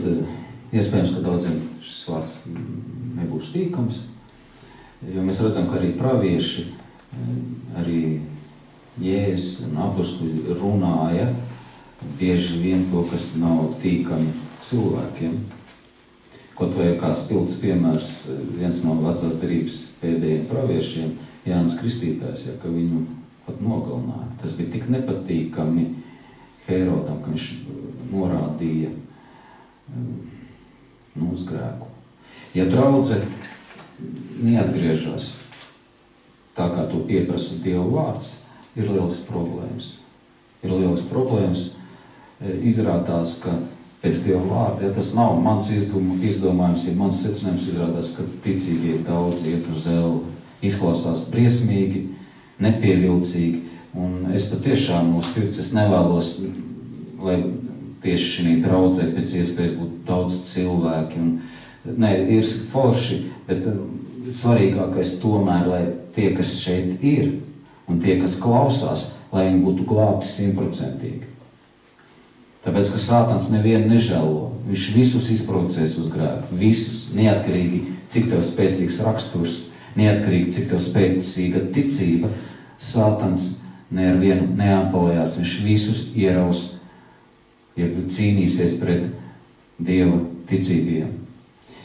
tad iespējams, ka daudziem šis vārds nebūs tīkams, jo mēs redzam, ka arī pravieši, arī Jēzus un apostuļi runāja bieži vien to, kas nav tīkami cilvēkiem. Kaut vai kā spilgts piemērs, viens no vecās derības pēdējiem praviešiem, Jānis Kristītājs, ka viņu pat nogalināja. Tas bija tik nepatīkami Herodam, ka viņš norādīja uz grēku. Ja draudze neatgriežas tā, kā to pieprasa Dieva vārds, ir lielas problēmas. Ir lielas problēmas. Izrādās, ka pēc Dieva vārda, ja tas nav mans izdomājums, ja mans secinājums izrādās, ka ticīgie daudz iet uz elli, izklausās briesmīgi, nepievilcīgi, un es patiešām no sirds es nevēlos, lai tieši šī draudzē pēc iespējas būtu daudz cilvēki. Ir forši, bet svarīgākais tomēr, lai tie, kas šeit ir, un tie, kas klausās, lai viņi būtu glābti 100%. Tāpēc, ka Sātans nevienu nežēlo, viņš visus izprovocēs uz grēku, visus, neatkarīgi, cik tev spēcīgs raksturs, neatkarīgi, cik tev spēcīga ticība, Sātans ne ar vienu neapalējās, viņš visus ieraus, ja cīnīsies pret Dieva ticīgajiem.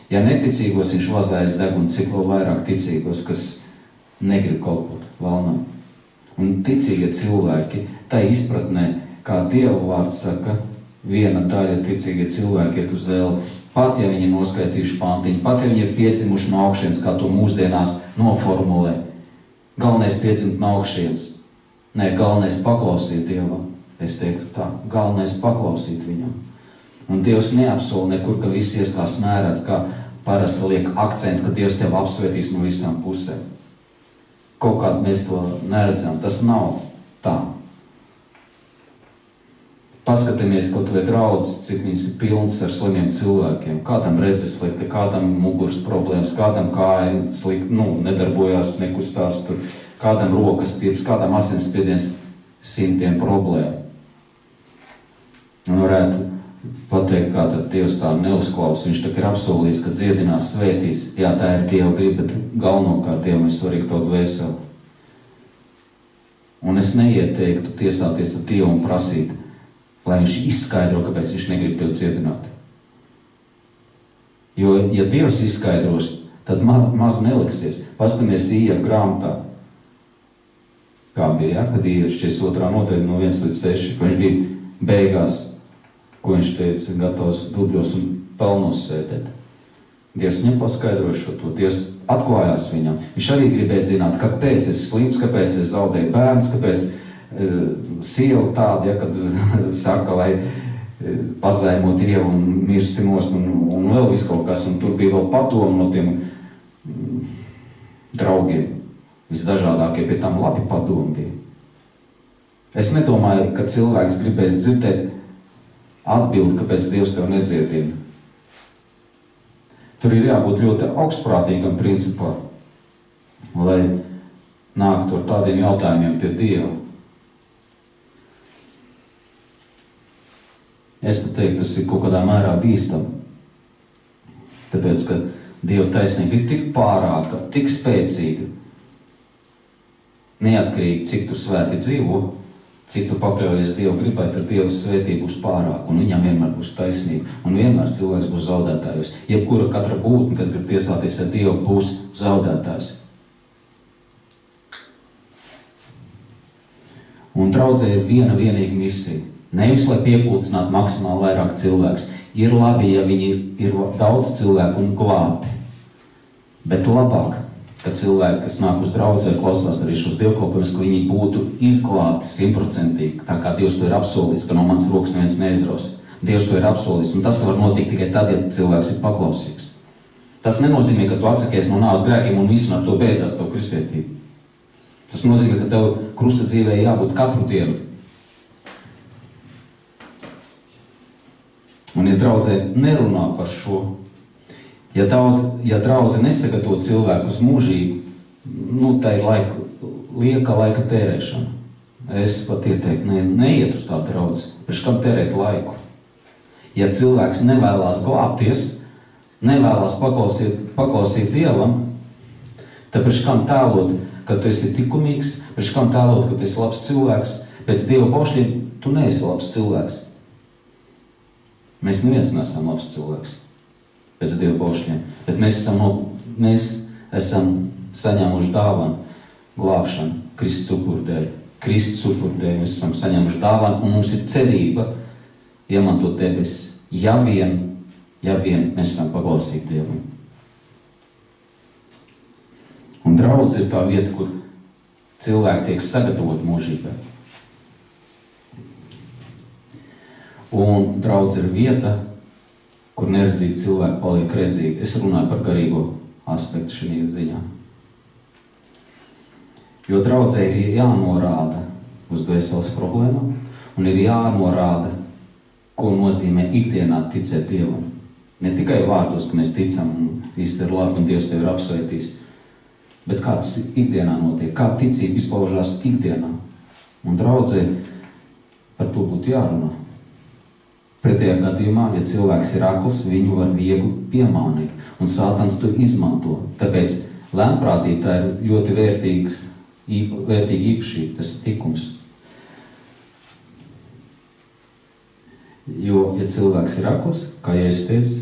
Ja neticīgos viņš vazājas degunu, cik vēl vairāk ticīgos, kas negrib kalpot valnam. Un ticīgie cilvēki, tā izpratnē, kā Dieva vārds saka, viena daļa ticīgie cilvēki iet uz elli, pat ja viņi ir noskaitījuši pantiņu, pat ja viņi ir piedzimuši no augšienes, kā to mūsdienās noformulē. Galvenais piedzimt no augšienes. Nē, galvenais paklausīt Dievam. Es teiktu tā, galvenais paklausīt viņam. Un Dievs neapsola nekur, ka viss ies kā snērēts, kā parasti liek akcentu, ka Dievs tev apsvētīs no visām pusēm. Kaut kādu mēs to neredzam, tas nav tā. Paskatāmies kaut vai draudzes, cik viņas ir pilnas ar slimiem cilvēkiem. Kādam redzes slikta, kādam muguras problēmas, kādam kāja slikta, nedarbojās, nekustās tur, kādam rokas pirps, kādam asinsspiediens, 100 problēmu. Un varētu pateikt, kā tad Dievs tā neuzklaus, viņš tak ir apsolījis, ka dziedinās, svētīs. Jā, tā ir Dieva griba, bet galvenokārt Dievam ir svarīgi to dvēseli. Un es neieteiktu tiesāties ar Dievu un prasīt, lai viņš izskaidro, kāpēc viņš negrib tev dziedināt. Jo, ja Dievs izskaidros, tad maz neliksies. Paskamies Ījaba grāmatā. Kā bija, kad Ījaba 42. nodaļa no 1 līdz 6, ka viņš bija beigās, ko viņš teica, gatavs dubļos un pelnos sēdēt. Dievs viņam paskaidroja šo to, Dievs atklājās viņam. Viņš arī gribēja zināt, kāpēc es slims, kāpēc es zaudēju bērns, kāpēc sieva tāda, kad saka, lai pazaimo Dievu un mirsti nost un vēl viss kaut kas, un tur bija vēl padomu no tiem draugiem. Visdažādākie pie tam labi padomi bija. Es nedomāju, ka cilvēks gribēs dzirdēt atbildi, kāpēc Dievs tev nedziedina. Tur ir jābūt ļoti augstprātīgam principā, lai nāktu ar tādiem jautājumiem pie Dieva. Es pat teiktu, tas ir kaut kādā mērā bīstami. Tāpēc, ka Dieva taisnība ir tik pārāka, tik spēcīga, neatkarīgi, cik tu svēti dzīvo, cik tu pakļaujies Dieva gribai, tad Dieva svētība būs pārāk, un viņam vienmēr būs taisnība, un vienmēr cilvēks būs zaudētājs. Jebkura katra būtne, kas grib tiesāties ar Dievu, būs zaudētājs. Un draudzē ir viena vienīga misija. Nevis, lai piepulcinātu maksimāli vairāk cilvēks. Ir labi, ja viņi ir daudz cilvēku un glābti. Bet labāk, ka cilvēki, kas nāk uz draudzē, klausās arī šos dievkalpojumus, ka viņi būtu izglābti 100%, tā kā Dievs to ir apsolījis, ka no manas rokas neviens neizraus. Dievs to ir apsolījis, un tas var notikt tikai tad, ja cilvēks ir paklausīgs. Tas nenozīmē, ka tu atsakies no nāves grēkiem un visu ar to beidzās tavu kristietību. Tas nozīmē, ka tev krusta dzīvē jābūt katru dienu. Un ja draudzē nerunā par šo, ja draudze nesagatavo cilvēku uz mūžību, tā ir lieka laika tērēšana. Es pat ieteiktu, neiet uz tā draudzi, priekš kam tērēt laiku. Ja cilvēks nevēlās glābties, nevēlās paklausīt Dievam, tad priekš kam tēlot, ka tu esi likumīgs, priekš kam tēlot, ka tu esi labs cilvēks, pēc Dieva baušļiem tu neesi labs cilvēks. Mēs neviens neesam labs cilvēks pēc Dieva baušļiem, bet mēs esam saņēmuši dāvanu glābšanu Kristus upuru dēļ. Kristus upuru dēļ mēs esam saņēmuši dāvanu, un mums ir cerība iemantot debesis, ja vien mēs esam paklausīgi Dievam. Un draudze ir tā vieta, kur cilvēki tiek sagatavoti mūžībai. Un draudze ir vieta, kur neredzīgi cilvēki paliek redzīgi. Es runāju par garīgo aspektu šajā ziņā. Jo draudzē ir jānorāda uz dvēseles problēmām un ir jānorāda, ko nozīmē ikdienā ticēt Dievam. Ne tikai vārdos, ka mēs ticam un viss ir labi un Dievs tevi ir apsveitījis, bet kā tas ikdienā notiek, kā ticība izpaužās ikdienā. Un draudzē par to būtu jārunā. Pretējā gadījumā, ja cilvēks ir akls, viņu var viegli piemānīt, un Sātans to izmanto. Tāpēc lēnprātība tā ir ļoti vērtīga īpašība, tas ir tikums. Jo, ja cilvēks ir akls, kā Jēzus teica,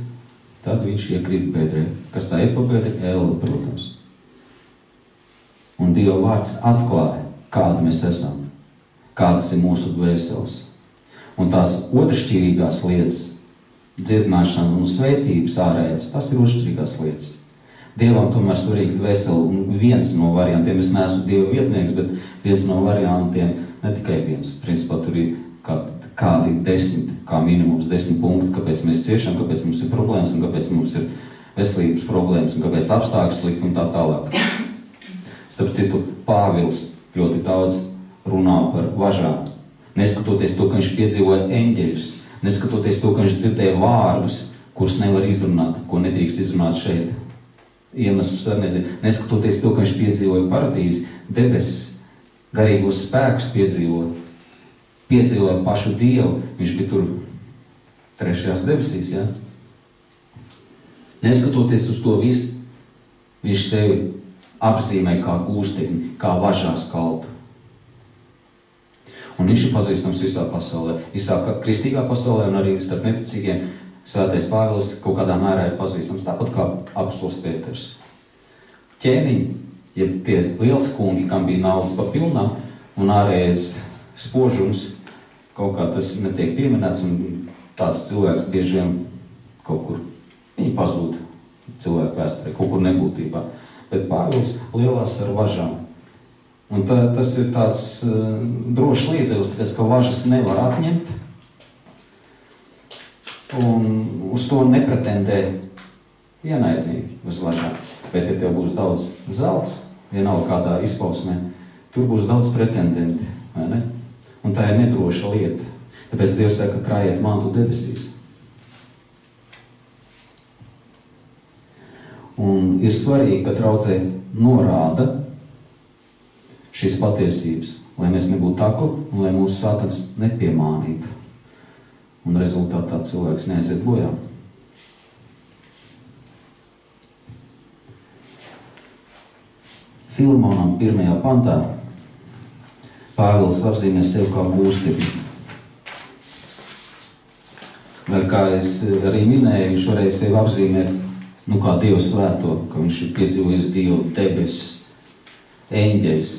tad viņš iekrīt bedrē. Kas tā ir pa bedri? Elle, protams. Un Dieva vārds atklāja, kādi mēs esam, kādas ir mūsu dvēseles. Un tās otršķirīgās lietas, dziedināšana un svētības ārējās, tas ir otršķirīgās lietas. Dievam tomēr svarīga dvēsele, un viens no variantiem, es neesmu Dieva vietnieks, bet viens no variantiem, ne tikai viens, principā tur ir kādi 10, kā minimums 10 punkti, kāpēc mēs ciešam, kāpēc mums ir problēmas, un kāpēc mums ir veselības problēmas, un kāpēc apstākļi slikti un tā tālāk. Starp citu, Pāvils ļoti daudz runā par važām. Neskatoties to, ka viņš piedzīvoja eņģeļus, neskatoties to, ka viņš dzirdēja vārdus, kurus nevar izrunāt, ko nedrīkst izrunāt šeit. Iemesls ar nezinu. Neskatoties to, ka viņš piedzīvoja paradīzi, debesis, garīgos spēkus piedzīvoja pašu Dievu, viņš bija tur 3. debesīs, ja? Neskatoties uz to visu, viņš sevi apzīmē kā gūstekni, kā važās kaltu. Un viņš ir pazīstams visā pasaulē, visā kristīgā pasaulē un arī starp neticīgiem. Svētais Pāvils kaut kādā mērā ir pazīstams, tāpat kā apostols Pēters. Ķēniņi, ja tie liels kungi, kam bija naudas pa pilnā un ārējais spožums, kaut kā tas netiek pieminēts, un tāds cilvēks bieži vien kaut kur, viņi pazūd cilvēku vēsturē, kaut kur nebūtībā. Bet Pāvils lielās ar važām. Un tas ir tāds drošs līdzeklis, tāpēc, ka važas nevar atņemt, un uz to nepretendē ienaidnieki uz važām. Bet, ja tev būs daudz zelts, vienalga kādā izpausmē, tur būs daudz pretendenti, vai ne? Un tā ir nedroša lieta. Tāpēc Dievs saka, krājiet mantu debesīs. Un ir svarīgi, ka draudzē norāda šīs patiesības, lai mēs nebūtu akli un lai mūsu Sātans nepiemānītu. Un rezultātā cilvēks neaiziet bojā. Filemonam 1. pantā Pāvils apzīmē sevi kā gūstekni. Vai kā es arī minēju, viņš varēja sevi apzīmēt kā Dievu svēto, ka viņš ir piedzīvojis Dievu debesis, eņģeļus.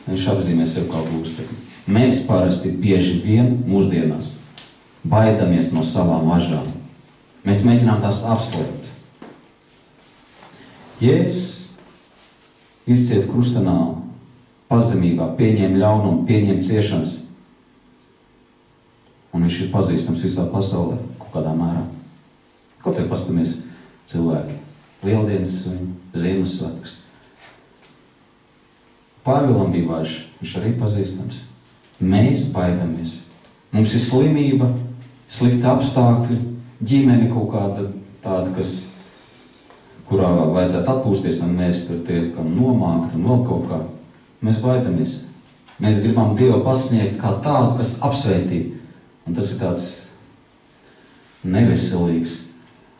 Viņš apzīmē sevi kā gūstekni. Mēs parasti bieži vien mūsdienās baidamies no savām važām. Mēs mēģinām tās apslēpt. Jēzus izciet krustanā pazemībā, pieņem ļaunumu, pieņem ciešanas. Un viņš ir pazīstams visā pasaulē, kaut kādā mērā. Ko te pastamies cilvēki? Lieldienas un Ziemassvētkus. Pāvilam bija važs, viņš arī pazīstams. Mēs baidamies. Mums ir slimība, slikti apstākļi, ģimene kaut kāda tāda, kurā vajadzētu atpūsties, un mēs tur tiekam nomākt un vēl kaut kā. Mēs baidamies. Mēs gribam Dievu pasniegt kā tādu, kas apsveitī. Un tas ir tāds neveselīgs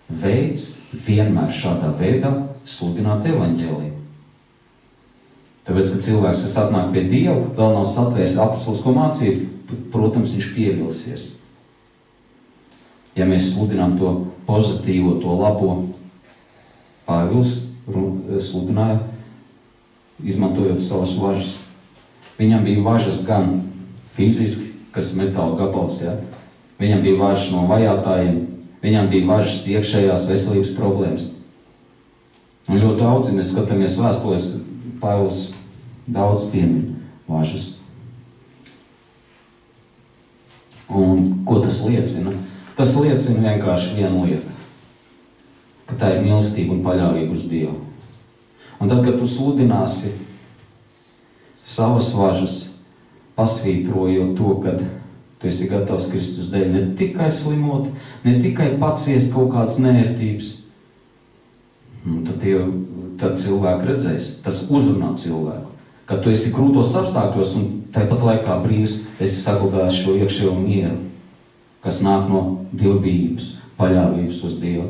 veids vienmēr šādā veidā sludināt evaņģēliju. Tāpēc, kad cilvēks, kas atnāk pie Dieva, vēl nav satvērs apustulisko mācību, protams, viņš pievilsies. Ja mēs sludinām to pozitīvo, to labo, Pāvils sludināja, izmantojot savas važas. Viņam bija važas gan fiziski, kas metāla gabals, ja? Viņam bija važas no vajātājiem, viņam bija važas iekšējās veselības problēmas. Un ļoti daudz, mēs skatāmies vēstulēs, Pāvils daudz piemin važas. Un ko tas liecina? Tas liecina vienkārši vienu lietu, ka tā ir mīlestība un paļāvība uz Dievu. Un tad, kad tu sludināsi savas važas, pasvītrojot to, kad tu esi gatavs Kristus dēļ ne tikai slimot, ne tikai paciest kaut kādas nērtības, tad cilvēki redzēs, tas uzrunā cilvēku, ka tu esi krūtos apstākļos un tāpat laikā brīvs esi saglabājis šo iekšējo mieru, kas nāk no dievbijības, paļāvības uz Dievu.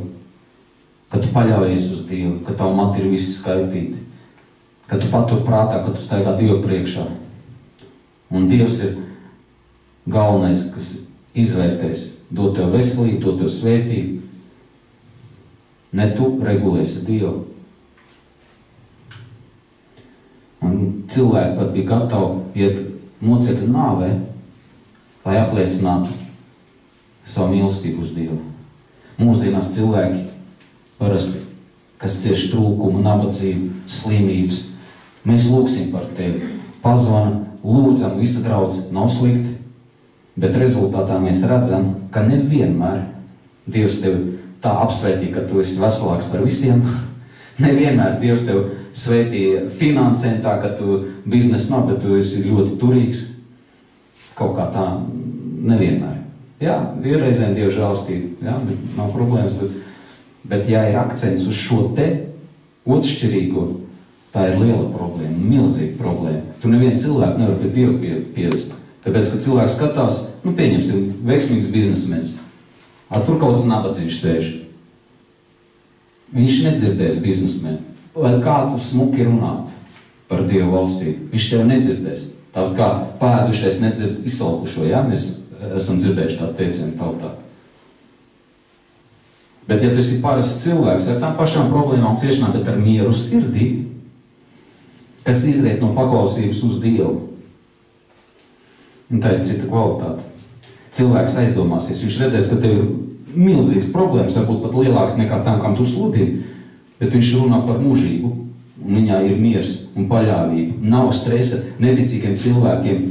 Ka tu paļaujies uz Dievu, ka tavu mati ir visi skaitīti, ka tu patur prātā, ka tu staigā Dievu priekšā. Un Dievs ir galvenais, kas izvērtēs, dot tev veselību, dot tev svētību. Ne tu regulēsi Dievu. Un cilvēki pat bija gatavi iet mocekļu nāvē, lai apliecinātu savu mīlestību uz Dievu. Mūsdienās cilvēki parasti, kas cieši trūkumu, nabadzību, slimības, mēs lūgsim par tevi, pazvana, lūdzam, visa draudz, nav slikti, bet rezultātā mēs redzam, ka nevienmēr Dievs tevi tā apsvētī, ka tu esi veselāks par visiem. Nevienmēr Dievs tev svētīja finansēm tā, ka tu biznesa nav, bet tu esi ļoti turīgs. Kaut kā tā nevienmēr. Jā, ir reizēm Dieva žēlastība, jā, nav problēmas, bet ja ir akcents uz šo te otršķirīgo, tā ir liela problēma, milzīga problēma. Tu nevienu cilvēku nevar pie Dieva pievest. Tāpēc, kad cilvēks skatās, pieņemsim, veiksmīgs biznesmenis, tur kaut kāds nabadzīgs sēž. Viņš nedzirdēs biznesmeni, lai kā tu smuki runāt par Dievu valstību. Viņš tev nedzirdēs. Tāpat kā pēdušais nedzird izsalkušo, ja? Mēs esam dzirdējuši tādu teicienu tautā. Bet ja tu esi parasts cilvēks ar tām pašām problēmām ciešanām, bet ar mieru sirdī, kas izriet no paklausības uz Dievu, un tā ir cita kvalitāte. Cilvēks aizdomāsies, viņš redzēs, ka tev ir milzīgas problēmas, varbūt pat lielāks nekā tām, kam tu sludini, bet viņš runā par mūžību, un viņā ir miers un paļāvība. Nav stresa neticīgiem cilvēkiem,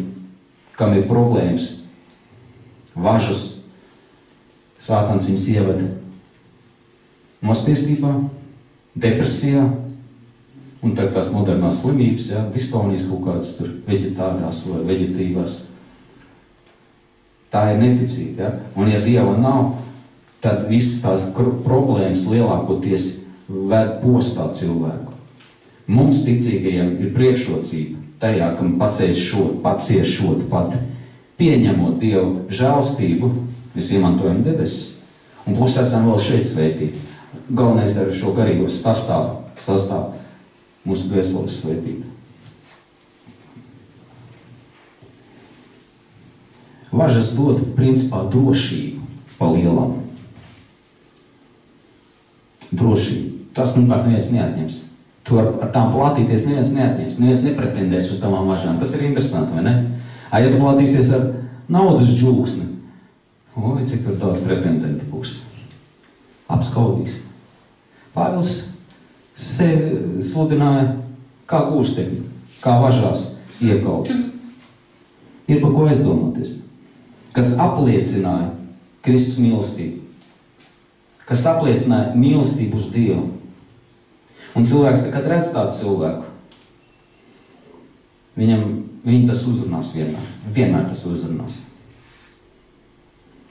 kam ir problēmas, važas, Sātans viņus ievada nospiestībā, depresijā, un tagad tās modernās slimības, ja, distonijas kaut kādas tur veģetārās vai veģetīvās. Tā ir neticība, ja? Un ja Dieva nav, tad visas tās problēmas lielākoties ved postā cilvēku. Mums ticīgajiem ir priekšrocība tajā, kam paciešot pat, pieņemot Dievu žēlstību, mēs iemantojam debesis. Un plus esam vēl šeit svētīti. Galvenais ar šo garīgo sastāvu mūsu dvēseles svētīt. Važas dod principā drošību pa lielam. Drošību. Tas pirmkārt neviens neatņems. Tu ar tām plātīties neviens neatņems. Neviens nepretendēs uz tavām važām. Tas ir interesanti, vai ne? Ja tu plātīsies ar naudas džūksni, cik tur daudz pretendenti būs. Apskaudīs. Pāvils sevi sludināja kā gūstekņi, kā važās iekaut. Ir par ko aizdomāties. Kas apliecināja Kristus mīlestību. Kas apliecināja mīlestību uz Dievu. Un cilvēks, kad redz tādu cilvēku, viņam tas uzrunās vienmēr. Vienmēr tas uzrunās.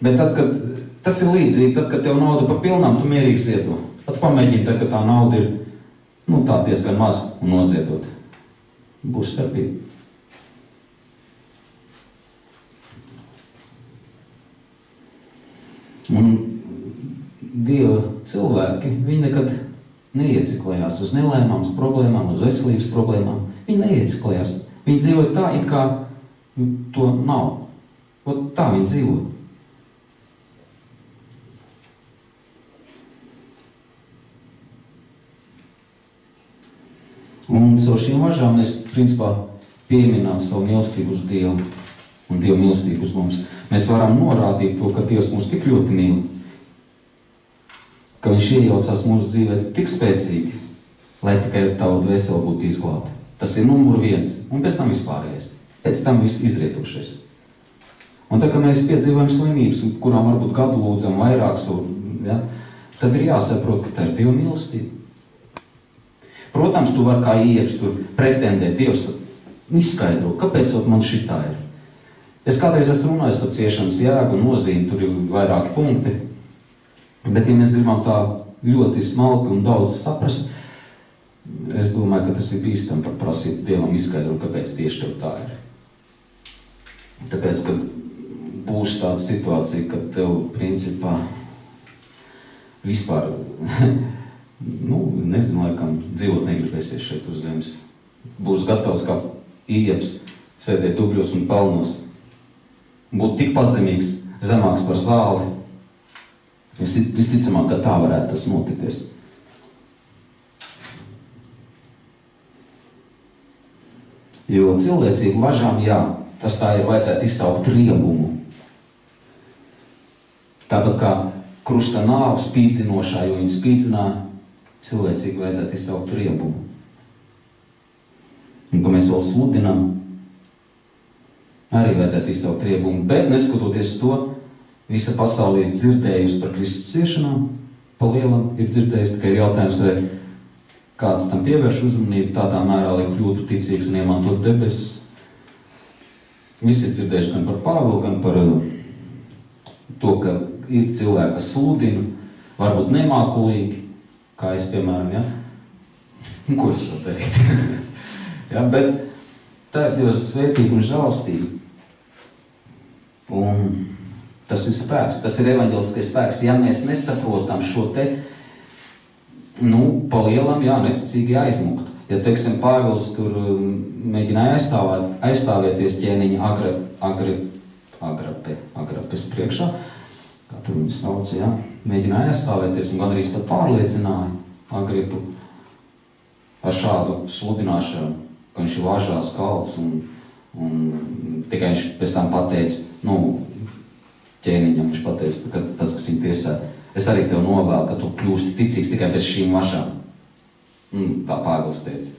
Bet tad, kad tas ir līdzīgi, tad, kad tev nauda pa pilnām, tu mierīgi ziedo. Pat pamēģini, tad, kad tā nauda ir, tā diezgan maz un noziedot. Būs starpība. Un Dieva cilvēki, viņi nekad neieciklējās uz nelēmām, uz problēmām, uz veselības problēmām. Viņi neieciklējās. Viņi dzīvoja tā, it kā to nav. Ot tā viņi dzīvo. Un caur šīm važām mēs, principā, pieminām savu mīlestību uz Dievu un Dieva mīlestību uz mums. Mēs varam norādīt to, ka Dievs mūs tik ļoti mīl, ka viņš iejaucās mūsu dzīvē tik spēcīgi, lai tikai tavu dvēseli būtu izglābta. Tas ir numur 1, un pēc tam vispārējais. Pēc tam viss izrietošais. Un tā, ka mēs piedzīvojam slimības, kurām varbūt gadu lūdzam vairāks, ja, tad ir jāsaprot, ka tā ir Dieva mīlestība. Protams, tu vari kā ieps tur pretendēt, Dievs izskaidro, kāpēc man šitā ir. Es kādreiz esmu runājis par ciešanas jēgu un nozīmi, tur ir vairāki punkti. Bet, ja mēs gribam tā ļoti smalki un daudz saprast, es domāju, ka tas ir bīstam pat prasīt Dievam izskaidrot, kāpēc tieši tev tā ir. Tāpēc, ka būs tāda situācija, ka tev, principā, vispār, nezinu, laikam, dzīvot negribēsies šeit uz zemes. Būs gatavs kā ieps sēdēt dubļos un pelnos. Būt tik pazemīgs, zemāks par zāli. Visticamāk, ka tā varētu tas notikties. Jo cilvēcību važām, jā, tas tā ir vajadzētu izsaukt riebumu. Tāpat kā krusta nāva spīdzinošā, jo viņi spīdzināja, cilvēcīgi vajadzētu izsaukt riebumu. Un ka mēs vēl sludinām, arī vajadzētu izsaukt riebumu. Bet, neskatoties to, visa pasaule ir dzirdējusi par Kristus ciešanām, pa lielam ir dzirdējusi, tikai ir jautājums, vai kāds tam pievērš uzmanību tādā mērā, lai kļūtu ticīgs un iemantot debesis. Visi ir dzirdējuši gan par Pāvilu, gan par to, ka ir cilvēki, kas sludina, varbūt nemākulīgi, kā es, piemēram, ja? Ko es vēl teikt? Ja, bet tā ir Dieva svētība un žēlastība. Un tas ir spēks, tas ir evaņģeliskais spēks. Ja mēs nesaprotam šo te, pa lielam, jā, neticīgi jāizmukt. Ja, teiksim, Pāvils tur mēģināja aizstāvēties ķēniņa Agrapes priekšā, kā tur viņu sauc, jā, mēģināja aizstāvēties un gan arī pat pārliecināja Agripu ar šādu sludināšanu, ka viņš ir važās kalts un tikai viņš pēc tam pateica, ķēniņam viņš pateica, ka tas, kas viņu tiesā, es arī tev novēlu, ka tu kļūsti ticīgs tikai bez šīm važām. Tā Pāvils teica.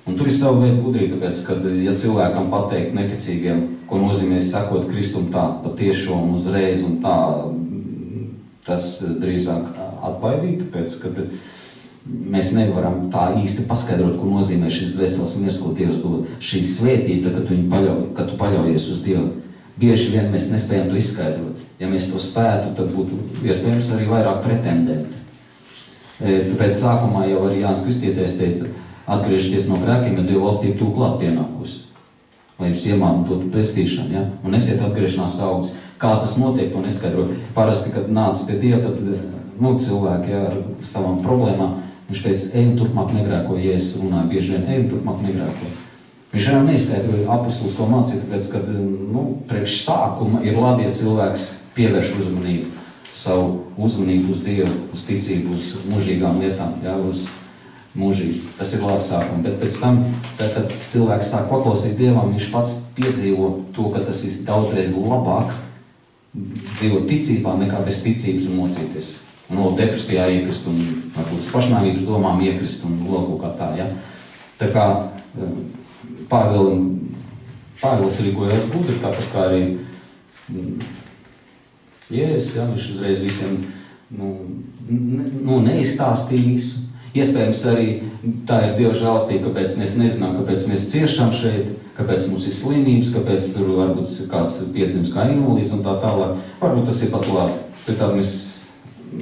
Un tur ir savu veidu gudrība, tāpēc, ka, ja cilvēkam pateikt neticīgiem, ko nozīmē sekot Kristum tā patiešo un uzreiz un tā, tas drīzāk atbaidīt, tāpēc, ka mēs nevaram tā īsti paskaidrot, ko nozīmē šis dvēseles miers, ko Dievs dod. Šī svētība, kad tu paļaujies uz Dievu. Bieži vien mēs nespējam to izskaidrot. Ja mēs to spētu, tad būtu iespējams arī vairāk pretendenti. Tāpēc sākumā jau arī Jānis Kristītājs teica, atgriežties no grēkiem, jo Dieva valstība tūk klāt pienākusi. Lai jūs iemantotu pestīšanu, ja? Un nesiet atgriešanās augsts. Kā tas notiek, to neskaidro. Parasti, kad nāca pie Dieva, tad cilvēki ar savām problēmām, viņš teica, ej un turpmāk negrēko, ja es runāju bieži vien, ej un turpmāk negrēko. Viņš jau neizskaidroja apustulis to mācīt, tāpēc, ka priekš sākuma ir labi, ja cilvēks pievērš uzmanību, savu uzmanību uz Dievu, uz ticību, uz mūžīgām lietām, ja, uz mūžību. Tas ir labi sākuma, bet pēc tam, kad cilvēks sāk paklausīt Dievam, viņš pats piedzīvo to, ka tas ir daudzreiz labāk dzīvot ticībā nekā bez ticības un mocīties. Un vēl depresijā iekrist un varbūt pašnāvības domām iekrist un vēl kaut kā tā, ja. Tā kā Pāvils rīkojās gudri, tāpat kā arī Jēzus, ja, viņš uzreiz visiem neizstāstīja visu. Iespējams arī tā ir Dieva žēlastība, kāpēc mēs nezinām, kāpēc mēs ciešam šeit, kāpēc mums ir slimības, kāpēc tur varbūt kāds piedzims kā invalīds un tā tālāk. Varbūt tas ir pat labi. Citādi mēs,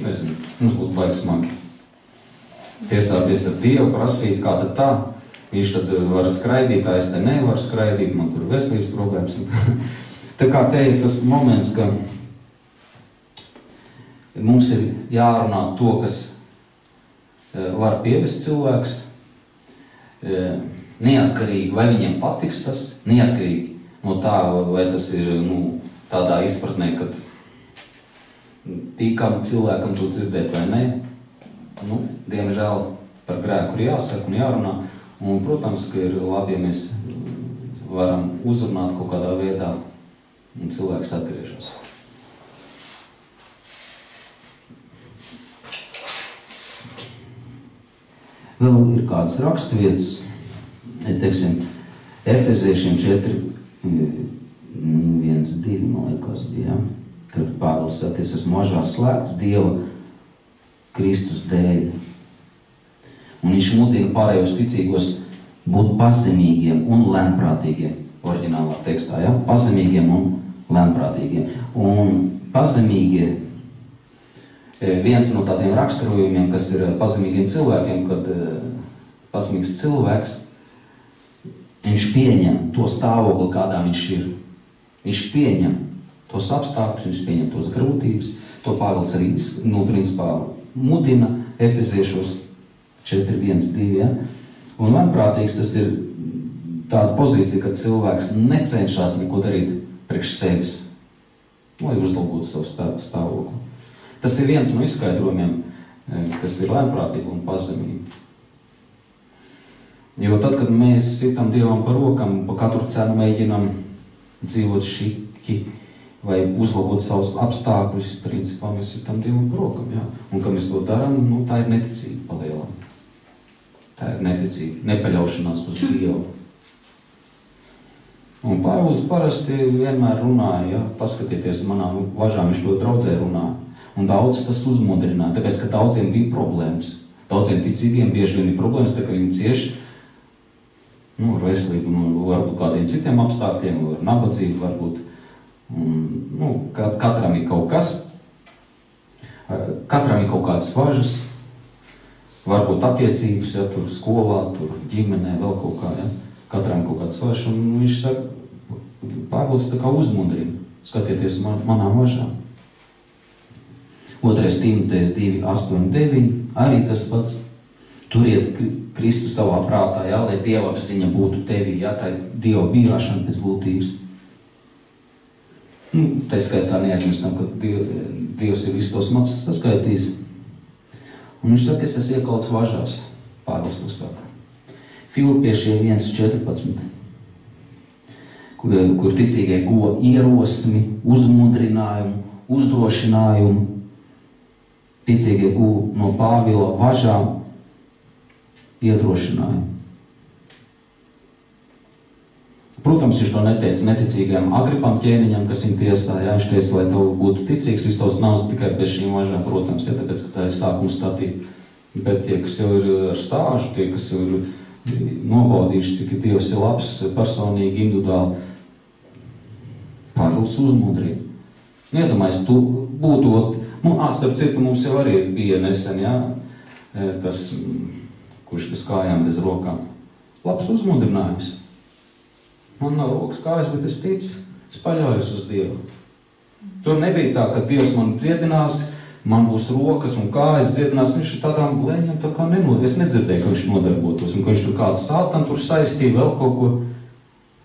nezinu, mums būtu baigi smagi. Tiesāties ar Dievu, prasīt, kā tad tā. Viņš tad var skraidīt, es te nevaru skraidīt, man tur veselības problēmas. Tā kā te ir tas moments, ka Mums ir jārunā to, kas var pievest cilvēks, neatkarīgi, vai viņiem patiks tas, neatkarīgi no tā, vai tas ir tādā izpratnē, ka tīkam cilvēkam to dzirdēt vai ne. Diemžēl par grēku ir jāsaka un jārunā, un, protams, ka ir labi, ja mēs varam uzrunāt kaut kādā veidā, un cilvēks atgriežas. Vēl ir kādas raksturvietas, teiksim, Efeziešiem 4, 1, 2, man liekas, bija, kad Pāvils saka, es esmu možās slēgts Dieva Kristus dēļ. Un viņš mudina pārējos ticīgos būt pazemīgiem un lēnprātīgiem, oriģinālā tekstā, ja? Pazemīgiem un lēnprātīgiem. Un pazemīgie, viens no tādiem raksturojumiem, kas ir pazemīgiem cilvēkiem, kad pazemīgs cilvēks, viņš pieņem to stāvokli, kādā viņš ir. Viņš pieņem tos apstākļus, viņš pieņem tos grūtības. To Pāvils arī, principā, mudina Efeziešos 4, 1, 2, ja? Un lēnprātīgs tas ir tāda pozīcija, kad cilvēks necenšas neko darīt priekš sevis, lai uzlabotu savu stāvokli. Tas ir viens no izskaidrojumiem, kas ir lēnprātīgi un pazemīgi. Jo tad, kad mēs sitam Dievam par rokam, pa katru cenu mēģinam dzīvot šiki vai uzlabot savus apstākļus, principā mēs sitam Dievam par rokam, jā. Un, kad mēs to daram, tā ir neticība palielam. Tā ir neticība, nepaļaušanās uz Dievu. Un Pāvils parasti vienmēr runāja, ja, paskatieties manām važām, viņš ļoti draudzē runāja. Un daudz tas uzmodrināja, tāpēc, ka daudziem bija problēmas. Daudziem ticīgiem bieži vien ir problēmas, tā ka viņi cieši ar veselību, varbūt kādiem citiem apstākļiem, ar nabadzību varbūt. Katram ir kaut kas, katram ir kaut kādas važas, varbūt attiecības, ja, tur skolā, tur ģimenē, vēl kaut kā, ja. Katram kaut kāds važas, un viņš saka, Pāvils tā kā uzmundrina, skatieties manām važām. 2. Timotejs 2, 8, 9, arī tas pats. Turiet Kristu savā prātā, ja, lai Dieva apziņa būtu tevī, ja, tā ir Dieva bijāšana pēc būtības. Tā skaitā neaizmirstam, ka Dievs ir visus tos matus saskaitījis. Un viņš saka, es esmu iekalts važās, Pāvils to saka. Filipiešiem 1.14, kur ticīgie guva ierosmi, uzmundrinājumu, uzdrošinājumu. Ticīgie guva no Pāvila važām iedrošinājumu. Protams, viņš to neteica neticīgajam Agripam ķēniņam, kas viņu tiesā, ja, viņš teica, lai tev būtu ticīgs, viss tavs navs tikai bez šīm važām, protams, ja, tāpēc, ka tā ir sākuma statīt. Bet tie, kas jau ir ar stāžu, tie, kas jau ir nobaudījuši, cik Dievs ir labs, personīgi, individuāli, Pāvils uzmudrina. Iedomājies, tu būtot, starp citu, mums jau arī bija nesen, ja, tas, kurš bez kājām, bez rokām. Labs uzmudrinājums. Man nav rokas kājas, bet es ticu, es paļaujos uz Dievu. Tur nebija tā, ka Dievs man dziedinās, man būs rokas un kājas dziedinās, viņš ir tādām blēņām tā kā es nedzirdēju, ka viņš nodarbotos, un ka viņš tur kādu sātanu tur saistīja, vēl kaut ko.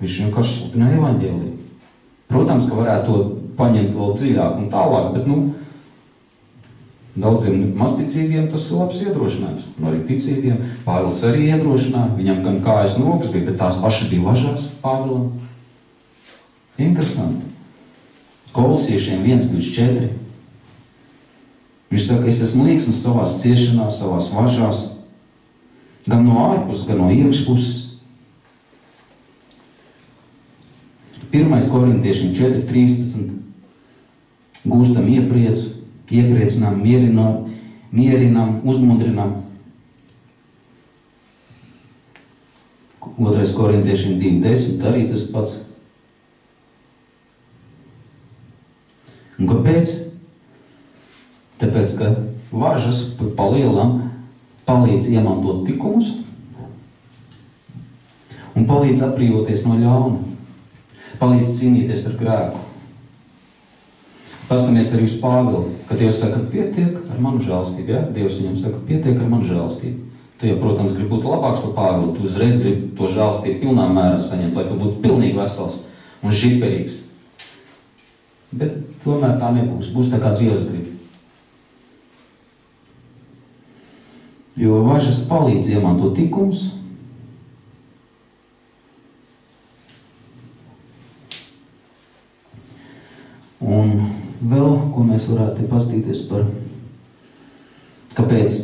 Viņš vienkārši sludināja evaņģēliju. Protams, ka varētu to paņemt vēl dziļāk un tālāk, bet, daudziem mazticīgiem tas ir labs iedrošinājums. Un arī ticīgiem. Pāvils arī iedrošināja, viņam gan kājas un rokas bija, bet tās paši bija važās Pāvilam. Interesanti. Kolosiešiem 1.4. Viņš saka, es esmu līksms savās ciešanās, savās važās, gan no ārpuses, gan no iekšpuses. 1. Korintiešiem 4.13. Gūstam iepriecu, iepriecinām, mierinām, uzmundrinām. 2. Korintiešiem 2.10. Arī tas pats. Un kāpēc? Tāpēc, ka važas palielam palīdz iemantot tikumus un palīdz atbrīvoties no ļauna, palīdz cīnīties ar grēku, Pastamies arī uz Pāvilu, kad Dievs saka, pietiek ar manu žēlastību, ja? Dievs viņam saka, pietiek ar manu žēlastību. Tu jau, protams, gribi būt labāks par Pāvilu, tu uzreiz gribi to žēlastību pilnā mērā saņemt, lai tu būtu pilnīgi vesels un žiperīgs. Bet tomēr tā nebūs, būs tā kā Dievs grib. Jo važas palīdz iemantot likumus, un vēl, ko mēs varētu pastīties par, kāpēc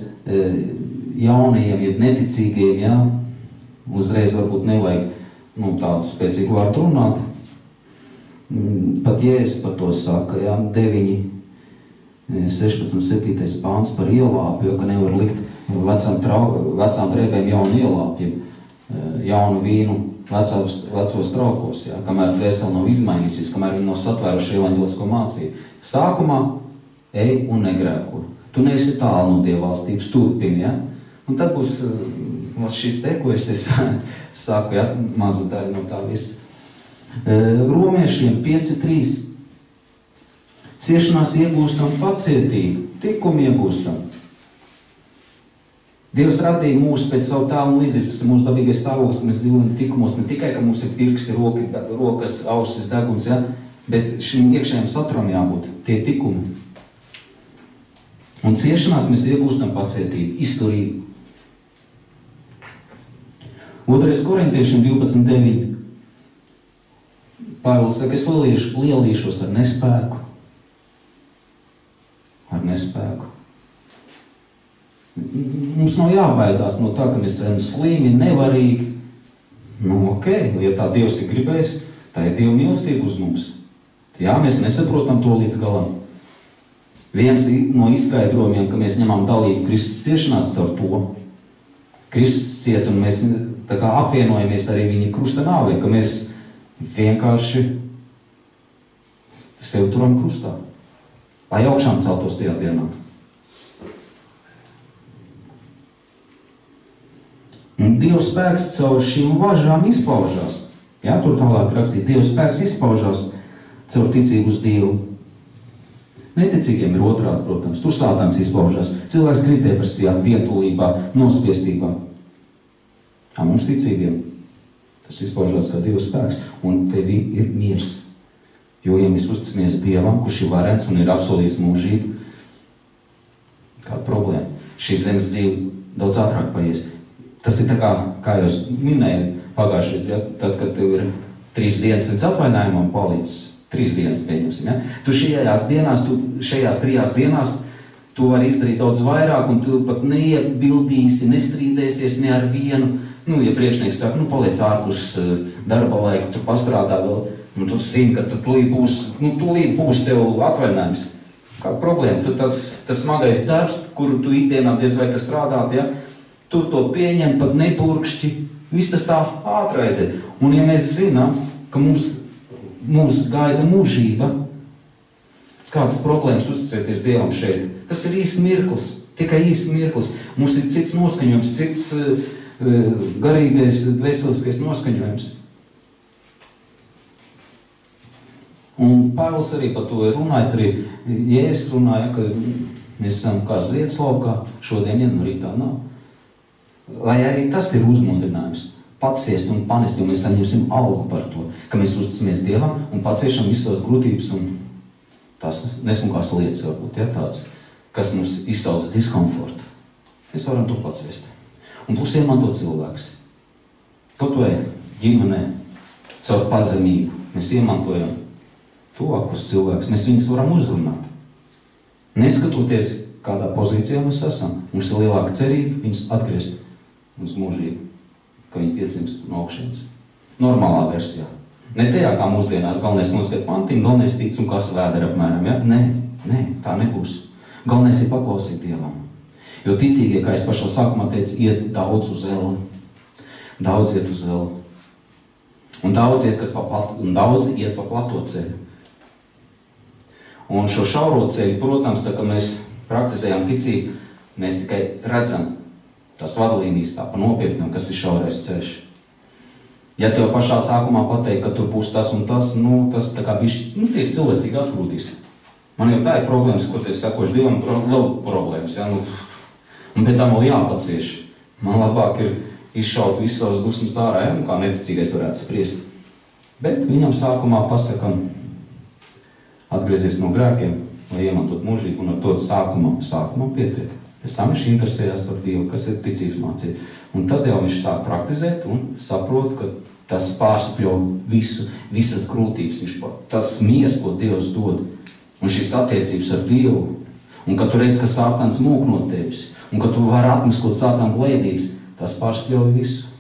jaunajiem, jeb neticīgiem, ja, uzreiz varbūt nevajag tādu spēcīgu vārdu runāt. Pat Jēzus par to saka, ja, 9, 16, 7. pāns par ielāpi, jo, ka nevar likt vecām drēbēm jaunu ielāpi, jaunu vīnu vecos traukos, ja, kamēr dvēseli nav izmainīsies, kamēr viņi nav satvēruši evaņģelisko mācību. Sākumā ej un negrēko. Tu neesi tālu no Dieva valstības, turpini, ja? Un tad būs šis te, ko es saku, ja, maza daļa no tā visa. Romiešiem 5.3. Ciešanās iegūstam pacietību, tikumu iegūstam. Dievs radīja mūs pēc savu tēlu un līdzības, tas ir mūsu dabīgais stāvoklis, ka mēs dzīvojam tikumos, ne tikai, ka mums ir pirksti, rokas, ausis, deguns, ja? Bet šim iekšējiem saturam jābūt, tie tikumi. Un ciešanās mēs iegūstam pacietību, izturību. 2. Korintiešiem 12.9. Pāvils saka, es lielīšos ar nespēku. Ar nespēku. Mums nav jābaidās no tā, ka mēs esam slimi, nevarīgi. Ok, ja tā Dievs ir gribējis, tā ir Dieva mīlestība uz mums. Jā, mēs nesaprotam to līdz galam. Viens no izskaidrojumiem, ka mēs ņemam dalību Kristus ciešanās caur to. Kristus ciet un mēs tā kā apvienojamies arī viņa krusta nāvē, ka mēs vienkārši sevi turam krustā, lai augšām celtos tajā dienā. Un Dieva spēks caur šīm važām izpaužās. Jā, tur tālāk rakstīts, Dieva spēks izpaužās caur ticību uz Dievu. Neticīgiem ir otrādi, protams, tur sātāns izpaužās. Cilvēks grib depresijā, vientulībā, nospiestībā. Mums ticīgiem tas izpaužās kā Dieva spēks, un tevi ir miers. Jo, ja mēs uzticamies Dievam, kurš ir varens un ir apsolījis mūžību, kāda problēma? Šī zemes dzīve daudz ātrāk paies. Tas ir tā kā jūs minēju pagājušajā, ja? Tad, kad tev ir 3 dienas līdz atvainājumam palicis, 3 dienas pieņemsim, ja? Tu šajās 3 dienās tu vari izdarīt daudz vairāk, un tu pat neiebildīsi, nestrīdēsies ne ar vienu. Ja priekšnieks saka, paliec ārpus darba laika, tu pastrādā vēl, tu zini, ka tūlīt būs tev atvainājums. Kāda problēma? Tu tas smagais darbs, kuru tu ikdienā diez vai strādāt, ja? Tu to pieņem, pat nepurkšķi, viss tas tā ātri aiziet. Un ja mēs zinām, ka mūs gaida mūžība, kādas problēmas uzticēties Dievam šeit, tas ir īsts mirklis, tikai īsts mirklis. Mums ir cits noskaņojums, cits garīgais, veseliskais noskaņojums. Un Pāvils arī par to ir runājis, arī Jēzus runāja, ka mēs esam kā zieds laukā, šodien no rītā nav. Lai arī tas ir uzmundrinājums, paciest un panest, jo mēs saņemsim algu par to, ka mēs uzticamies Dievam un paciešam visas grūtības un tās nesmukās lietas varbūt, ja, tāds, kas mums izsauc diskomfortu. Mēs varam to paciest. Un plus iemantot cilvēks. Kaut vai ģimenē, caur pazemību, mēs iemantojam tuvākus cilvēkus, mēs viņus varam uzrunāt. Neskatoties, kādā pozīcijā mēs esam, mums ir lielāka cerība viņus atgriezt uz mūžību, ka viņi piedzimst no augšienes. Normālā versijā. Ne tajā kā mūsdienās, galvenais noskat mantiņu, galvenais tic un kas vēdera apmēram, ja? Nē, tā nebūs. Galvenais ir paklausīt Dievam. Jo ticīgie, kā es pašā sākumā teicu, iet daudz uz elli. Daudz iet uz elli. Un daudz iet pa plato ceļu. Un šo šauro ceļu, protams, tā kā mēs praktizējam ticību, mēs tikai redzam tās vadlīnijas tā pa nopietnām, kas ir šaurais ceļš. Ja tev pašā sākumā pateikt, ka tur būs tas un tas, tas tā kā bišķi, tie ir cilvēcīgi atgrūtīs. Man jau tā ir problēmas, ko es sakošu Dievam, vēl problēmas, ja? Un pēc tam vēl jāpacieš. Man labāk ir izšaut visu savas dusmas ārā, ja? Kā neticīgais varētu spriest. Bet viņam sākumā pasakam, atgriezies no grēkiem, lai iemantot mūžību, un ar to sākumā pietiek. Pēc tam viņš interesējās par Dievu, kas ir ticības mācība. Un tad jau viņš sāk praktizēt un saprot, ka tas pārspļauj visas grūtības. Tas miers, ko Dievs dod, un šīs attiecības ar Dievu, un ka tu redz, ka Sātans mūk no tevis, un ka tu vari atmaskot Sātana blēdības, tas pārspļauj visu.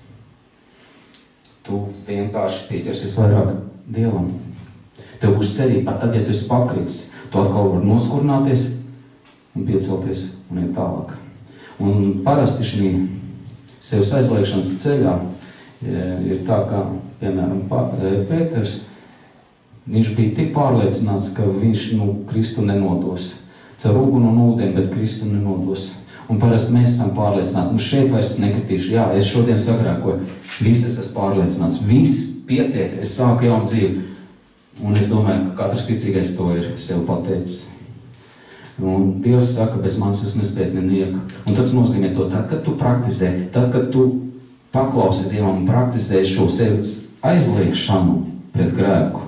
Tu vienkārši pieķersies vairāk Dievam. Tev būs cerība, pat tad, ja tu esi pakritis, tu atkal vari noskurnāties un piecelties un iet tālāk. Un parasti šī sevis aizliekšanas ceļā ir tā, kā, piemēram, Pēters, viņš bija tik pārliecināts, ka viņš Kristu nenodos. Caur uguni un ūdeni, bet Kristu nenodos. Un parasti mēs esam pārliecināti. Šeit vairs nekritīšu. Jā, es šodien sagrēkoju. Viss es esmu pārliecināts. Viss pietiek. Es sāku jaunu dzīvi. Un es domāju, ka katrs ticīgais to ir sev pateicis. Un Dievs saka, bez manis jūs nespējat nenieku. Un tas nozīmē to, tad, kad tu praktizē, tad, kad tu paklausi Dievam un praktizē šo sevis aizliekšanu pret grēku,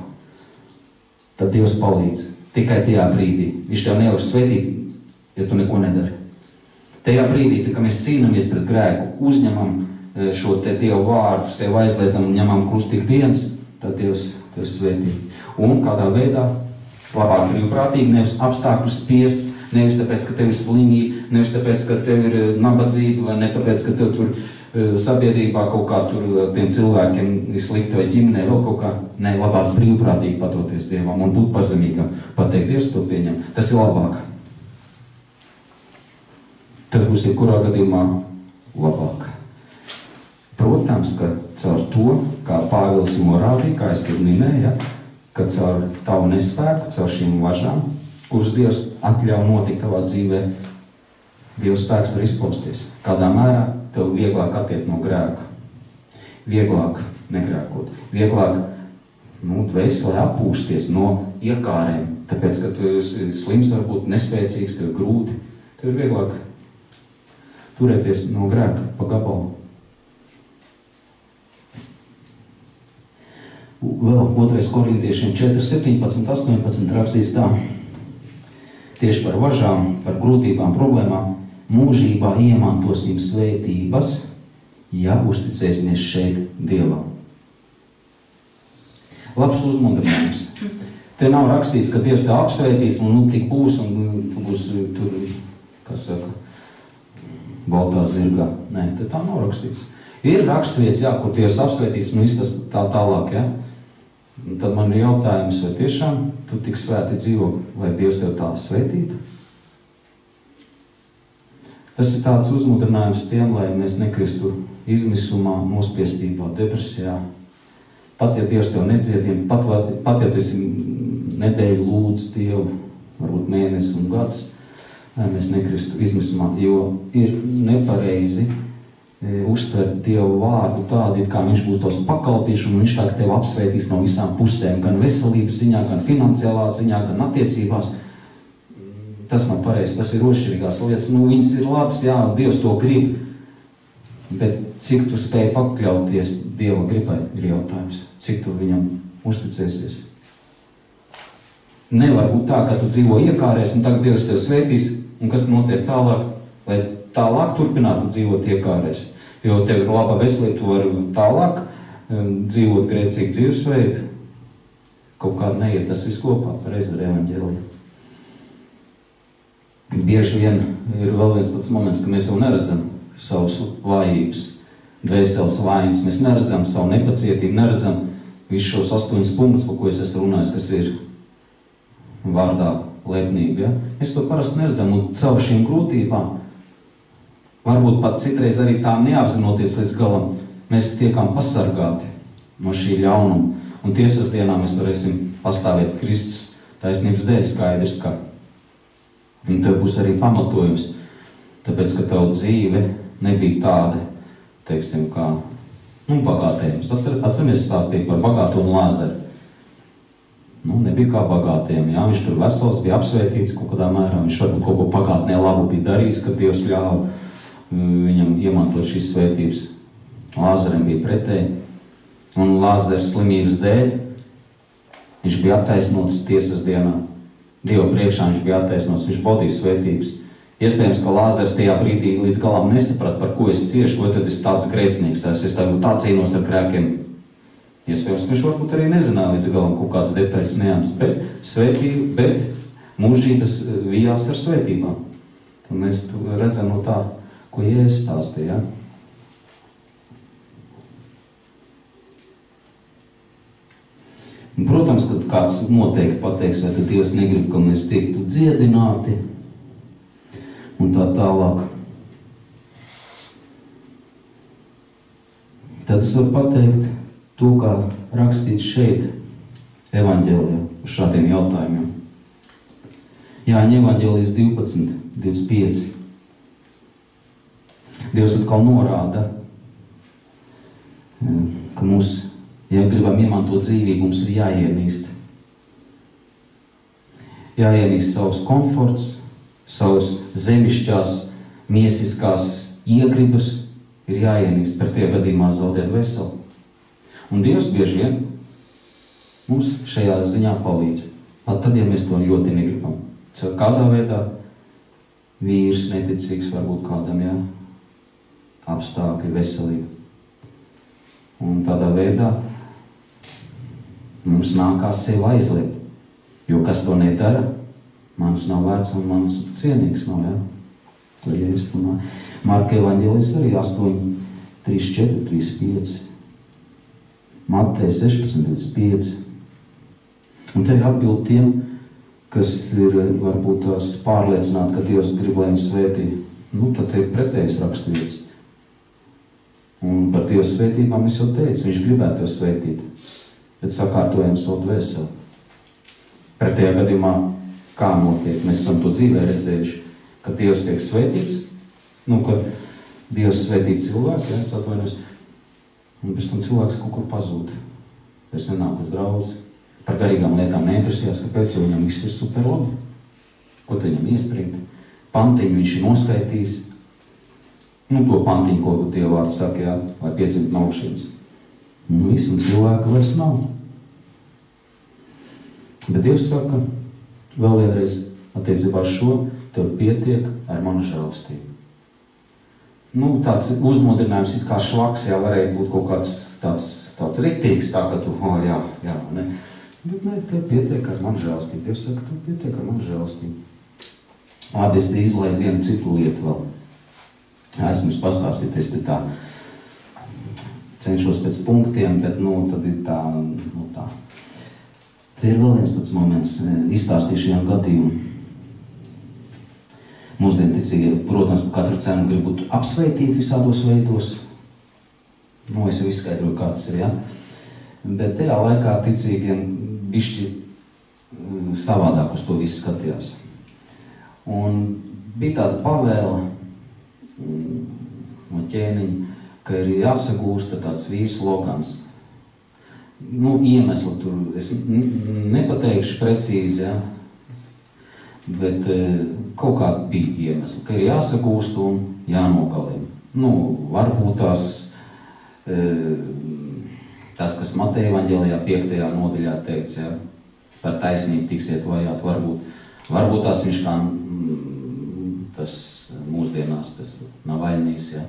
tad Dievs palīdz. Tikai tajā brīdī. Viņš tev nevar svētīt, ja tu neko nedari. Tajā brīdī, kad mēs cīnāmies pret grēku, uzņemam šo te Dievu vārdu, sev aizliedzam un ņemam krustīgi dienas, tad Dievs tev svētī. Un kādā veidā? Labāk brīvprātīgi, nevis apstākļu spiests, nevis tāpēc, ka tev ir slimība, nevis tāpēc, ka tev ir nabadzība, vai ne tāpēc, ka tev tur sabiedrībā kaut kā tur tiem cilvēkiem ir slikti vai ģimenē vēl kaut kā. Ne, labāk brīvprātīgi padoties Dievam un būt pazemīgam. Pateikt, Dievs to pieņem. Tas ir labāk. Tas būs jebkurā gadījumā labāk. Protams, ka caur to, kā Pāvils norādīja, kā es tur minēju, ka caur tavu nespēku, caur šīm važām, kuras Dievs atļauj notikt tavā dzīvē, Dieva spēks var izpausties. Kādā mērā tev vieglāk attiekt no grēka. Vieglāk negrēkot. Vieglāk dvēselē atpūsties no iekārēm. Tāpēc, ka tu esi slims, varbūt nespēcīgs, tev grūti. Tev ir vieglāk turēties no grēka pa gabalu. Vēl 2. Korintiešiem 4, 17, 18 rakstīts tā. Tieši par važām, par grūtībām, problēmām mūžībā iemantosim svētības, ja uzticēsimies šeit Dievam. Labs uzmundrinājums. Te nav rakstīts, ka Dievs te apsvētīs un tik būs un būs tur, kas saka, baltā zirgā. Nē, te tā nav rakstīts. Ir rakstvietas, jā, kur Dievs apsvētīs un viss tas tā tālāk, jā. Un tad man ir jautājums, vai tiešām tu tik svēti dzīvo, lai Dievs tev tā svētītu? Tas ir tāds uzmudrinājums tiem, lai mēs nekristu izmisumā, nospiestībā, depresijā. Pat ja Dievs tev nedziedina, pat ja tu esi nedēļu lūdz Dievu, varbūt mēnesi un gadus, lai mēs nekristu izmisumā, jo ir nepareizi uztvert Dievu vārdu tādu, kā viņš būtu tos pakalpīši, un viņš tā, ka tev apsvētīs no visām pusēm, gan veselības ziņā, gan finansiālā ziņā, gan attiecībās. Tas nav pareizi, tas ir ošķirīgās lietas. Viņas ir labas, jā, Dievs to grib, bet cik tu spēj pakļauties Dieva gribai, ir jautājums. Cik tu viņam uzticēsies? Nevar būt tā, ka tu dzīvo iekārēs, un tagad Dievs tev svētīs, un kas notiek tālāk, lai tālāk turpinātu dzīvot iekārēs. Jo tev ir laba veselība, tu vari tālāk dzīvot grēcīgu dzīvesveidu. Kaut kāda neiet tas viss kopā, pareizi ar evaņģēliju. Bieži vien ir vēl viens tāds moments, ka mēs jau neredzam savus vājības, dvēseles vainas. Mēs neredzam savu nepacietību, neredzam visus šos 8 punktus, par ko es esmu runājis, kas ir vārdā lepnība. Ja? Mēs to parasti neredzam, un caur šīm grūtībām, varbūt pat citreiz arī tā neapzinoties līdz galam, mēs tiekam pasargāti no šī ļaunuma. Un tiesas dienā mēs varēsim pastāvēt Kristus taisnības dēļ, skaidrs, ka un tev būs arī pamatojums, tāpēc, ka tev dzīve nebija tāda, teiksim, kā bagātējums. Atceramies stāstīt par bagāto un Lāzaru. nebija kā bagātiem, jā, viņš tur vesels, bija apsvētīts kaut kādā mērā, viņš varbūt kaut ko pagātnē labu bija darījis, kad Dievs ļāva viņam iemantot šīs svētības. Lāzaram bija pretēji, un Lāzara slimības dēļ viņš bija attaisnots tiesas dienā. Dieva priekšā viņš bija attaisnots, viņš baudīja svētības. Iespējams, ka Lāzars tajā brīdī līdz galam nesaprata, par ko es ciešu, vai tad es tāds grēcinieks esmu, es tagad tā cīnos ar grēkiem. Iespējams, ka viņš varbūt arī nezināja līdz galam kaut kāds detaļas nianses, bet mūžības vijās ar svētībām. Un mēs redzam no tā, ko Jēzus stāstīja. Ja? Un, protams, kad kāds noteikti pateiks, vai tad Dievs negrib, ka mēs tiktu dziedināti un tā tālāk. Tad es varu pateikt to, kā rakstīts šeit evaņģēlijā uz šādiem jautājumiem. Jāņa evaņģēlijas 12:25. Dievs atkal norāda, ka mums, ja gribam iemantot dzīvību, mums ir jāienīst. Jāienīst savus komforts, savus zemišķās, miesiskās iegribas, ir jāienīst, par tie gadījumā zaudēt veselu. Un Dievs bieži vien mums šajā ziņā palīdz. Pat tad, ja mēs to ļoti negribam. Kādā veidā vīrs neticīgs varbūt kādam, jā, apstākļi, veselība. Un tādā veidā mums nākās sevi aizliegt. Jo kas to nedara, mans nav vērts un mans cienīgs nav, jā. To Jēzus runā. Marka evaņģēlijs arī 8:34, 35. Mateja 16:25. Un te ir atbildi tiem, kas ir varbūt tās pārliecināti, ka Dievs grib, lai viņus svētī. Tad ir pretējs raksturvietas. Un par Dieva svētībām es jau teicu, viņš gribētu to svētīt, bet sakārtojam savu dvēseli. Pretējā gadījumā, kā notiek, mēs esam to dzīvē redzējuši, ka Dievs tiek svētīts, kad Dievs svētīt cilvēku, ja, es atvainojos, un pēc tam cilvēks kaut kur pazūd. Es nenāku uz draudzi, par garīgām lietām neinteresējās, kāpēc, jo viņam viss ir super labi. Ko te viņam iespringt? Pantiņu viņš ir noskaitījis. To pantiņu, ko Dieva vārds saka, jā, lai piedzimtu no augšienes. Viss, un cilvēka vairs nav. Bet Dievs saka, vēl vienreiz attiecībā šo, tev pietiek ar manu žēlastību. Tāds uzmodrinājums ir kā švaks, jā, varēja būt kaut kāds tāds riktīgs, tā, ka tu, jā, ne. Bet ne, tev pietiek ar manu žēlastību. Dievs saka, tev pietiek ar manu žēlastību. Labi, es te izlaidu vienu citu lietu vēl. Esmu jums pastāstīt, es te tā cenšos pēc punktiem, bet, tad ir tā. Te ir vēl viens tāds moments, izstāstīšu vienu gadījumu. Mūsdienu ticīgie, protams, par katru cenu grib būt apsveitīti visādos veidos. Es jau izskaidroju, kā tas ir, ja? Bet tajā laikā ticīgiem bišķi savādāk uz to visu skatījās. Un bija tāda pavēle no ķēniņa, ka ir jāsagūsta tāds vīrs Logans. Iemesli tur, es nepateikšu precīzi, ja? Bet kaut kādi bija iemesli, ka ir jāsagūst un jānogalina. Varbūt tas, kas Mateja evaņģēlijā 5. nodaļā teikts, ja, par taisnību tiksiet vajāt, varbūt tās viņš kā tas mūsdienās, tas Navaļnijs, ja,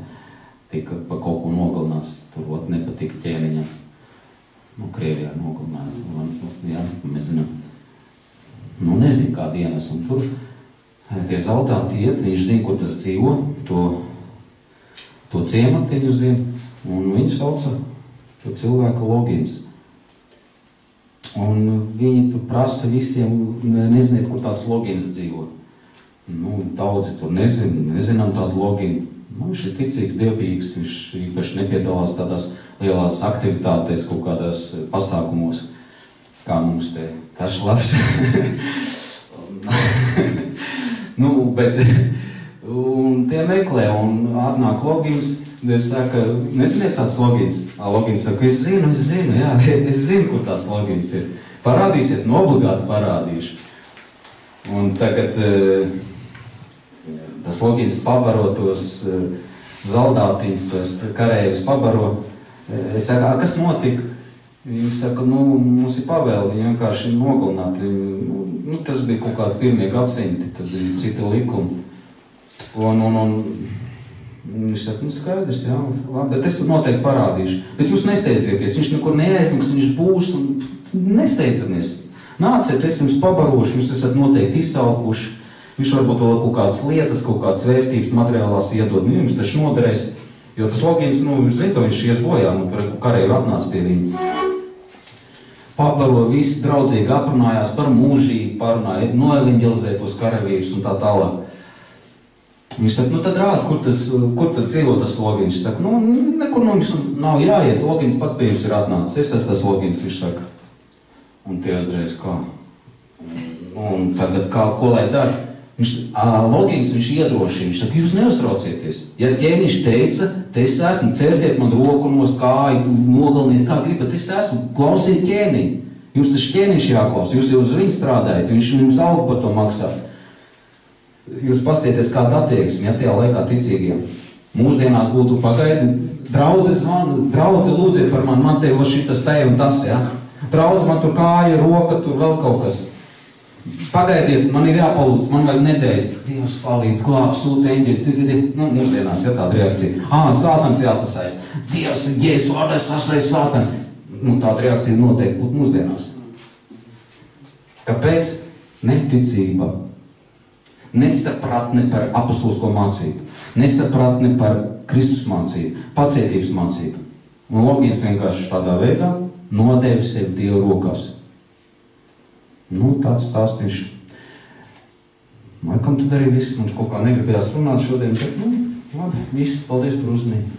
tika pa kaut ko nogalināts, tur nepatika ķēniņam. Krievijā nogalināja, ja, mēs zinām. Nezinu kādu iemeslu, un tur tie zaudāti iet, viņš zina, kur tas dzīvo, to ciematiņu zina, un viņu sauca to cilvēku Logins. Un viņi tur prasa visiem, neziniet, kur tāds Logins dzīvo. Daudzi tur nezinām tādu Loginu. Viņš ir ticīgs, dievbijīgs, viņš īpaši nepiedalās tādās lielās aktivitātēs, kaut kādās pasākumos, kā mums te taši labs. Bet un tie meklē, un atnāk Logins, es saku, neziniet tāds Logins? Logins saka, es zinu, jā, es zinu, kur tāds Logins ir. Parādīsiet, nu obligāti parādīšu. Un tagad tas Logins pabaro tos zaldātiņus, tos karējus pabaro. Es saku, kas notika? Viņi saka, nu, mums ir pavēle, viņi vienkārši nogalināti. Nu, tas bija kaut kādi pirmie gadsimti, tad bija citi likumi. Un viņš saka, nu, skaidrs, jā, labi, bet es noteikti parādīšu. Bet jūs nesteidzieties, viņš nekur neaizmiks, viņš būs, un nesteidzamies. Nāciet, es jums pabarošu, jūs esat noteikti izsalkuši. Viņš varbūt vēl kaut kādas lietas, kaut kādas vērtības materiālās iedod, nu, jums taču noderēs. Jo tas Logins, nu, jūs zinu, ka viņš ies bojā, nu, karēju atnāc pie viņa. Pabaro, visi draudzīgi aprunājās par mūžību, parunāja, noevanģelizē tos karavīrus un tā tālāk. Viņš saka, nu tad rād, kur tad dzīvo tas Logins? Viņš saka, nu, nekur no jums nav jāiet, Logins pats pie jums ir atnācis. Es esmu tas Logins, viņš saka. Un tie uzreiz kā? Un tagad kā, ko lai dara? Logins viņš iedrošina, viņš saka, jūs neuztraucieties. Ja ķēniņš teica, te es esmu, cerdiet man roku nost, kāju, nogalniet, kā gribat, es esmu, klausiet ķēniņu. Jums taču ķēniņš jāklaus, jūs jau uz viņu strādājat, viņš jums algu par to maksā. Jūs paskatieties, kāda attieksme, ja tajā laikā ticīgiem. Mūsdienās būtu pagaidi, draudze lūdziet par mani, man tev šitas te un tas, ja. Draudze man tur kāja, roka, tur vēl kaut kas. Pagaidiet, man ir jāpalūdz, man vajag nedēļu. Dievs palīdz, glāb, sūta eņģeļus. Nu, mūsdienās, ja tāda reakcija. Sātans jāsasaist. Dievs, Jēzus vārdā sasaist sātanu. Nu, tāda reakcija noteikti būtu mūsdienās. Kāpēc? Neticība. Nesapratne par apostulisko mācību. Nesapratne par Kristus mācību. Pacietības mācību. Un Logins vienkārši tādā veidā nodeva sevi Dievu rokās. Nu, tāds stāstīšu. Laikam tad arī viss, mums kaut kā negribējās runāt šodien, bet, nu, labi, viss, paldies par uzmanību.